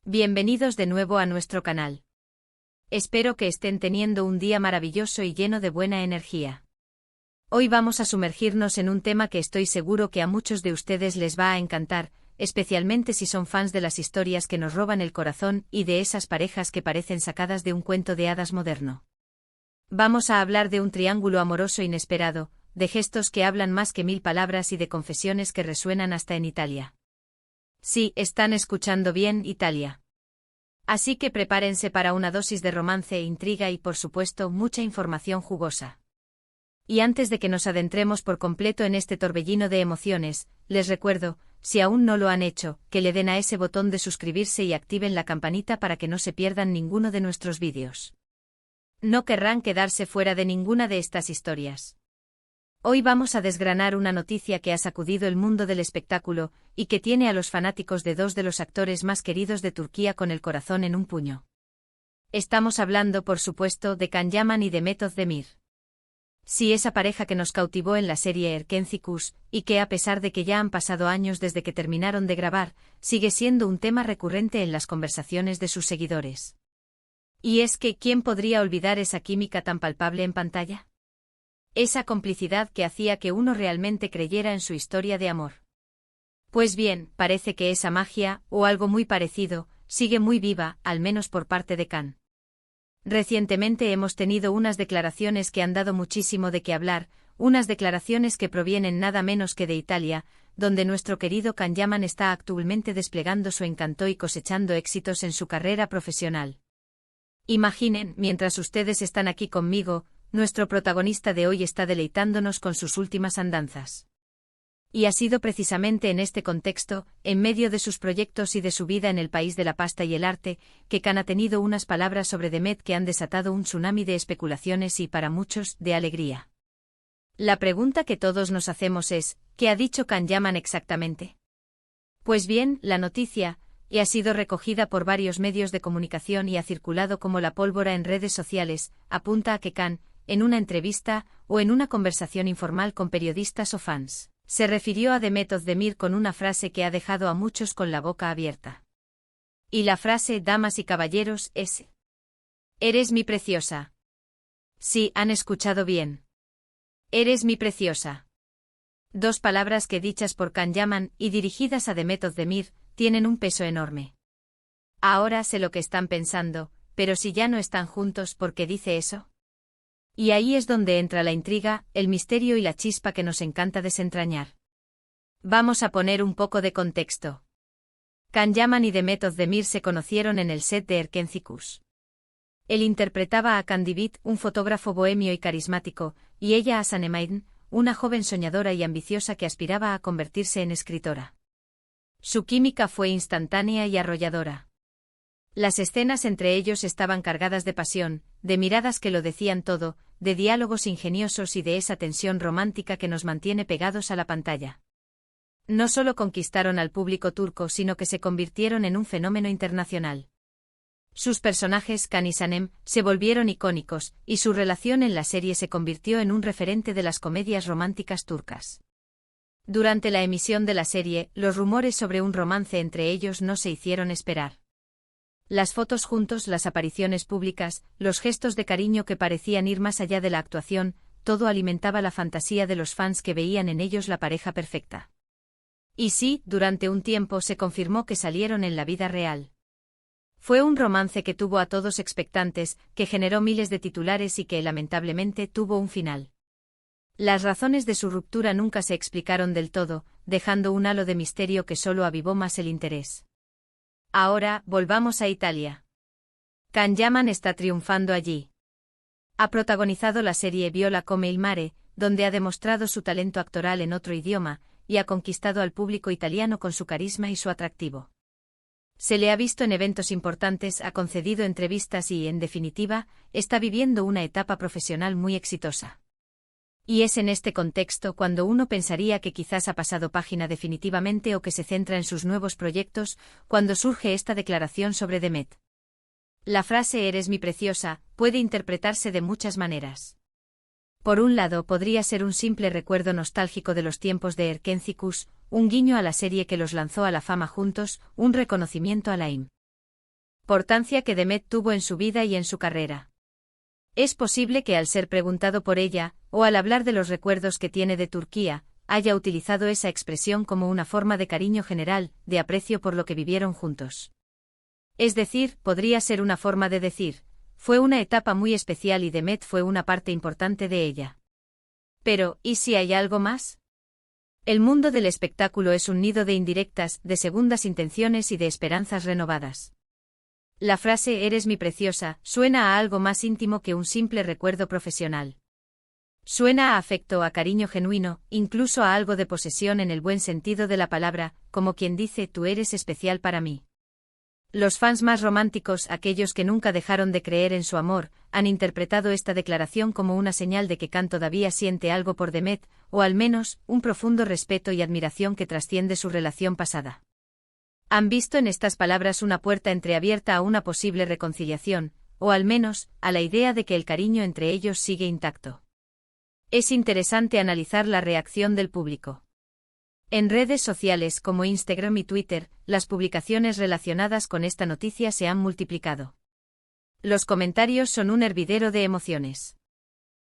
Bienvenidos de nuevo a nuestro canal. Espero que estén teniendo un día maravilloso y lleno de buena energía. Hoy vamos a sumergirnos en un tema que estoy seguro que a muchos de ustedes les va a encantar, especialmente si son fans de las historias que nos roban el corazón y de esas parejas que parecen sacadas de un cuento de hadas moderno. Vamos a hablar de un triángulo amoroso inesperado, de gestos que hablan más que 1000 palabras y de confesiones que resuenan hasta en Italia. Sí, están escuchando bien, Italia. Así que prepárense para una dosis de romance e intriga y, por supuesto, mucha información jugosa. Y antes de que nos adentremos por completo en este torbellino de emociones, les recuerdo, si aún no lo han hecho, que le den a ese botón de suscribirse y activen la campanita para que no se pierdan ninguno de nuestros vídeos. No querrán quedarse fuera de ninguna de estas historias. Hoy vamos a desgranar una noticia que ha sacudido el mundo del espectáculo, y que tiene a los fanáticos de dos de los actores más queridos de Turquía con el corazón en un puño. Estamos hablando, por supuesto, de Can Yaman y Demet Özdemir. Sí, esa pareja que nos cautivó en la serie Erkenci, y que a pesar de que ya han pasado años desde que terminaron de grabar, sigue siendo un tema recurrente en las conversaciones de sus seguidores. Y es que, ¿quién podría olvidar esa química tan palpable en pantalla? Esa complicidad que hacía que uno realmente creyera en su historia de amor. Pues bien, parece que esa magia, o algo muy parecido, sigue muy viva, al menos por parte de Can. Recientemente hemos tenido unas declaraciones que han dado muchísimo de qué hablar, unas declaraciones que provienen nada menos que de Italia, donde nuestro querido Can Yaman está actualmente desplegando su encanto y cosechando éxitos en su carrera profesional. Imaginen, mientras ustedes están aquí conmigo, nuestro protagonista de hoy está deleitándonos con sus últimas andanzas. Y ha sido precisamente en este contexto, en medio de sus proyectos y de su vida en el país de la pasta y el arte, que Can ha tenido unas palabras sobre Demet que han desatado un tsunami de especulaciones y, para muchos, de alegría. La pregunta que todos nos hacemos es, ¿qué ha dicho Can Yaman exactamente? Pues bien, la noticia, y ha sido recogida por varios medios de comunicación y ha circulado como la pólvora en redes sociales, apunta a que Can, en una entrevista, o en una conversación informal con periodistas o fans, se refirió a Demet Özdemir con una frase que ha dejado a muchos con la boca abierta. Y la frase, damas y caballeros, es: «Eres mi preciosa». Sí, han escuchado bien. «Eres mi preciosa». Dos palabras que, dichas por Can Yaman y dirigidas a Demet Özdemir, tienen un peso enorme. Ahora sé lo que están pensando, pero si ya no están juntos, ¿por qué dice eso? Y ahí es donde entra la intriga, el misterio y la chispa que nos encanta desentrañar. Vamos a poner un poco de contexto. Can Yaman y Demet Özdemir se conocieron en el set de Erkenci. Él interpretaba a Can Divit, un fotógrafo bohemio y carismático, y ella a Sanem, una joven soñadora y ambiciosa que aspiraba a convertirse en escritora. Su química fue instantánea y arrolladora. Las escenas entre ellos estaban cargadas de pasión, de miradas que lo decían todo, de diálogos ingeniosos y de esa tensión romántica que nos mantiene pegados a la pantalla. No solo conquistaron al público turco, sino que se convirtieron en un fenómeno internacional. Sus personajes, Can y Sanem, se volvieron icónicos, y su relación en la serie se convirtió en un referente de las comedias románticas turcas. Durante la emisión de la serie, los rumores sobre un romance entre ellos no se hicieron esperar. Las fotos juntos, las apariciones públicas, los gestos de cariño que parecían ir más allá de la actuación, todo alimentaba la fantasía de los fans que veían en ellos la pareja perfecta. Y sí, durante un tiempo se confirmó que salieron en la vida real. Fue un romance que tuvo a todos expectantes, que generó miles de titulares y que, lamentablemente, tuvo un final. Las razones de su ruptura nunca se explicaron del todo, dejando un halo de misterio que solo avivó más el interés. Ahora, volvamos a Italia. Can Yaman está triunfando allí. Ha protagonizado la serie Viola come il mare, donde ha demostrado su talento actoral en otro idioma, y ha conquistado al público italiano con su carisma y su atractivo. Se le ha visto en eventos importantes, ha concedido entrevistas y, en definitiva, está viviendo una etapa profesional muy exitosa. Y es en este contexto cuando uno pensaría que quizás ha pasado página definitivamente o que se centra en sus nuevos proyectos, cuando surge esta declaración sobre Demet. La frase «eres mi preciosa» puede interpretarse de muchas maneras. Por un lado, podría ser un simple recuerdo nostálgico de los tiempos de Erkenci, un guiño a la serie que los lanzó a la fama juntos, un reconocimiento a la importancia que Demet tuvo en su vida y en su carrera. Es posible que al ser preguntado por ella, o al hablar de los recuerdos que tiene de Turquía, haya utilizado esa expresión como una forma de cariño general, de aprecio por lo que vivieron juntos. Es decir, podría ser una forma de decir, fue una etapa muy especial y Demet fue una parte importante de ella. Pero, ¿y si hay algo más? El mundo del espectáculo es un nido de indirectas, de segundas intenciones y de esperanzas renovadas. La frase «eres mi preciosa» suena a algo más íntimo que un simple recuerdo profesional. Suena a afecto, a cariño genuino, incluso a algo de posesión en el buen sentido de la palabra, como quien dice «tú eres especial para mí». Los fans más románticos, aquellos que nunca dejaron de creer en su amor, han interpretado esta declaración como una señal de que Can todavía siente algo por Demet, o al menos, un profundo respeto y admiración que trasciende su relación pasada. Han visto en estas palabras una puerta entreabierta a una posible reconciliación, o al menos, a la idea de que el cariño entre ellos sigue intacto. Es interesante analizar la reacción del público. En redes sociales como Instagram y Twitter, las publicaciones relacionadas con esta noticia se han multiplicado. Los comentarios son un hervidero de emociones.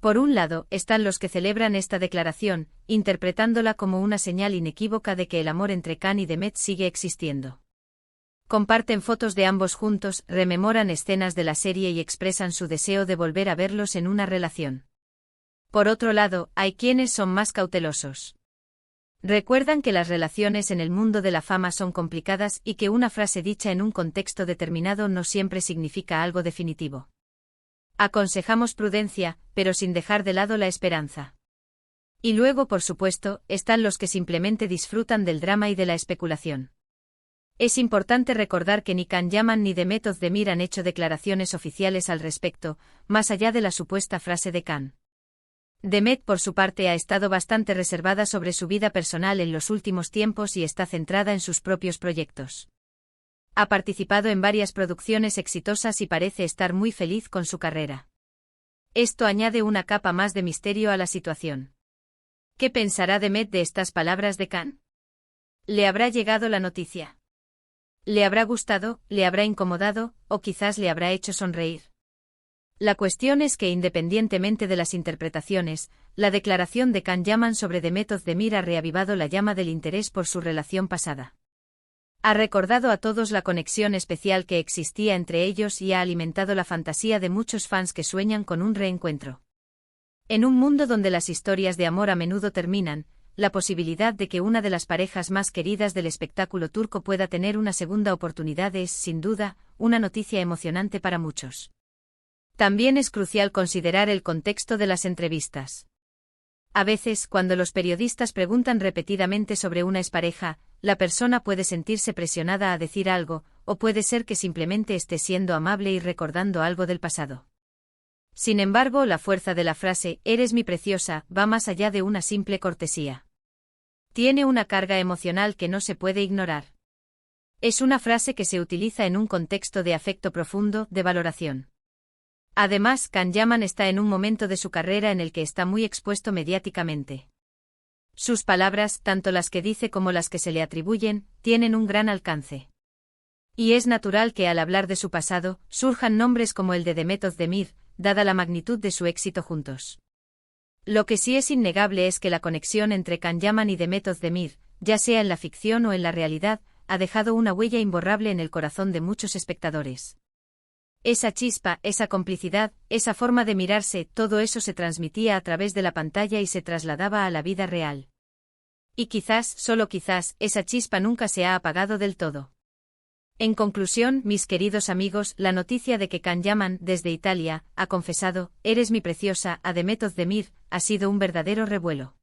Por un lado, están los que celebran esta declaración, interpretándola como una señal inequívoca de que el amor entre Can y Demet sigue existiendo. Comparten fotos de ambos juntos, rememoran escenas de la serie y expresan su deseo de volver a verlos en una relación. Por otro lado, hay quienes son más cautelosos. Recuerdan que las relaciones en el mundo de la fama son complicadas y que una frase dicha en un contexto determinado no siempre significa algo definitivo. Aconsejamos prudencia, pero sin dejar de lado la esperanza. Y luego, por supuesto, están los que simplemente disfrutan del drama y de la especulación. Es importante recordar que ni Can Yaman ni Demet Özdemir han hecho declaraciones oficiales al respecto, más allá de la supuesta frase de Can. Demet, por su parte, ha estado bastante reservada sobre su vida personal en los últimos tiempos y está centrada en sus propios proyectos. Ha participado en varias producciones exitosas y parece estar muy feliz con su carrera. Esto añade una capa más de misterio a la situación. ¿Qué pensará Demet de estas palabras de Can? ¿Le habrá llegado la noticia? ¿Le habrá gustado, le habrá incomodado, o quizás le habrá hecho sonreír? La cuestión es que independientemente de las interpretaciones, la declaración de Can Yaman sobre Demet Özdemir ha reavivado la llama del interés por su relación pasada. Ha recordado a todos la conexión especial que existía entre ellos y ha alimentado la fantasía de muchos fans que sueñan con un reencuentro. En un mundo donde las historias de amor a menudo terminan, la posibilidad de que una de las parejas más queridas del espectáculo turco pueda tener una segunda oportunidad es, sin duda, una noticia emocionante para muchos. También es crucial considerar el contexto de las entrevistas. A veces, cuando los periodistas preguntan repetidamente sobre una expareja, la persona puede sentirse presionada a decir algo, o puede ser que simplemente esté siendo amable y recordando algo del pasado. Sin embargo, la fuerza de la frase «eres mi preciosa» va más allá de una simple cortesía. Tiene una carga emocional que no se puede ignorar. Es una frase que se utiliza en un contexto de afecto profundo, de valoración. Además, Can Yaman está en un momento de su carrera en el que está muy expuesto mediáticamente. Sus palabras, tanto las que dice como las que se le atribuyen, tienen un gran alcance. Y es natural que al hablar de su pasado, surjan nombres como el de Demet Özdemir, dada la magnitud de su éxito juntos. Lo que sí es innegable es que la conexión entre Can Yaman y Demet Özdemir, ya sea en la ficción o en la realidad, ha dejado una huella imborrable en el corazón de muchos espectadores. Esa chispa, esa complicidad, esa forma de mirarse, todo eso se transmitía a través de la pantalla y se trasladaba a la vida real. Y quizás, solo quizás, esa chispa nunca se ha apagado del todo. En conclusión, mis queridos amigos, la noticia de que Can Yaman, desde Italia, ha confesado «eres mi preciosa» a Demet Özdemir, ha sido un verdadero revuelo.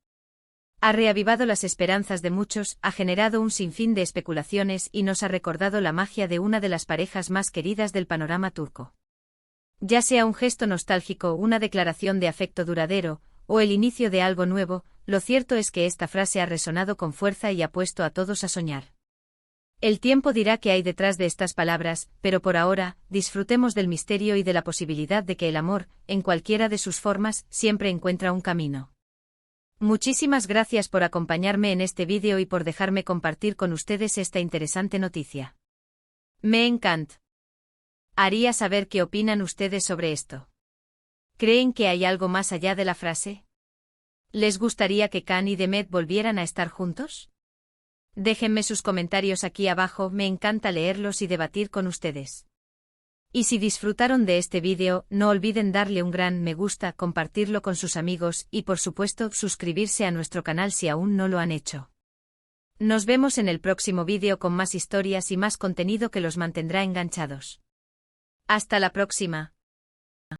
Ha reavivado las esperanzas de muchos, ha generado un sinfín de especulaciones y nos ha recordado la magia de una de las parejas más queridas del panorama turco. Ya sea un gesto nostálgico, una declaración de afecto duradero, o el inicio de algo nuevo, lo cierto es que esta frase ha resonado con fuerza y ha puesto a todos a soñar. El tiempo dirá qué hay detrás de estas palabras, pero por ahora, disfrutemos del misterio y de la posibilidad de que el amor, en cualquiera de sus formas, siempre encuentra un camino. Muchísimas gracias por acompañarme en este vídeo y por dejarme compartir con ustedes esta interesante noticia. Me encanta. Haría saber qué opinan ustedes sobre esto. ¿Creen que hay algo más allá de la frase? ¿Les gustaría que Khan y Demet volvieran a estar juntos? Déjenme sus comentarios aquí abajo, me encanta leerlos y debatir con ustedes. Y si disfrutaron de este vídeo, no olviden darle un gran me gusta, compartirlo con sus amigos y por supuesto suscribirse a nuestro canal si aún no lo han hecho. Nos vemos en el próximo vídeo con más historias y más contenido que los mantendrá enganchados. Hasta la próxima.